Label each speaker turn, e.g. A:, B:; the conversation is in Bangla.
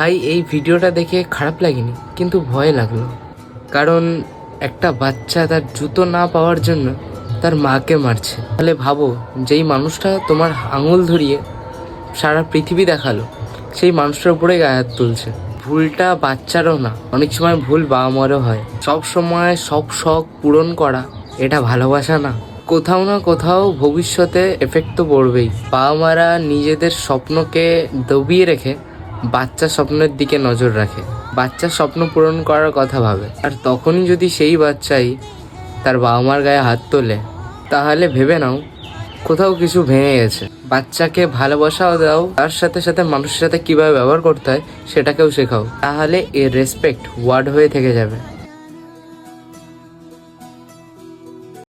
A: ভাই এই ভিডিওটা দেখে খারাপ লাগেনি, কিন্তু ভয় লাগলো। কারণ একটা বাচ্চা তার জুতো না পাওয়ার জন্য তার মাকে মারছে। তাহলে ভাবো, যেই মানুষটা তোমার আঙুল ধরিয়ে সারা পৃথিবী দেখালো, সেই মানুষটার উপরে গায়ে হাত তুলছে। ভুলটা বাচ্চারও না, অনেক সময় ভুল বাবা মারও হয়। সব সময় সব শখ পূরণ করা এটা ভালোবাসা না। কোথাও না কোথাও ভবিষ্যতে এফেক্ট তো পড়বেই। বাবা মারা নিজেদের স্বপ্নকে দবিয়ে রেখে বাচ্চার স্বপ্নের দিকে নজর রাখে, বাচ্চার স্বপ্ন পূরণ করার কথা ভাবে। আর তখনই যদি সেই বাচ্চাই তার বাবা মার গায়ে হাত তোলে, তাহলে ভেবে নাও কোথাও কিছু ভেঙে গেছে। বাচ্চাকে ভালোবাসাও দাও, তার সাথে সাথে মানুষের সাথে কিভাবে ব্যবহার করতে হয় সেটাকেও শেখাও, তাহলে এর রেসপেক্ট ওয়ার্ড হয়ে থেকে যাবে।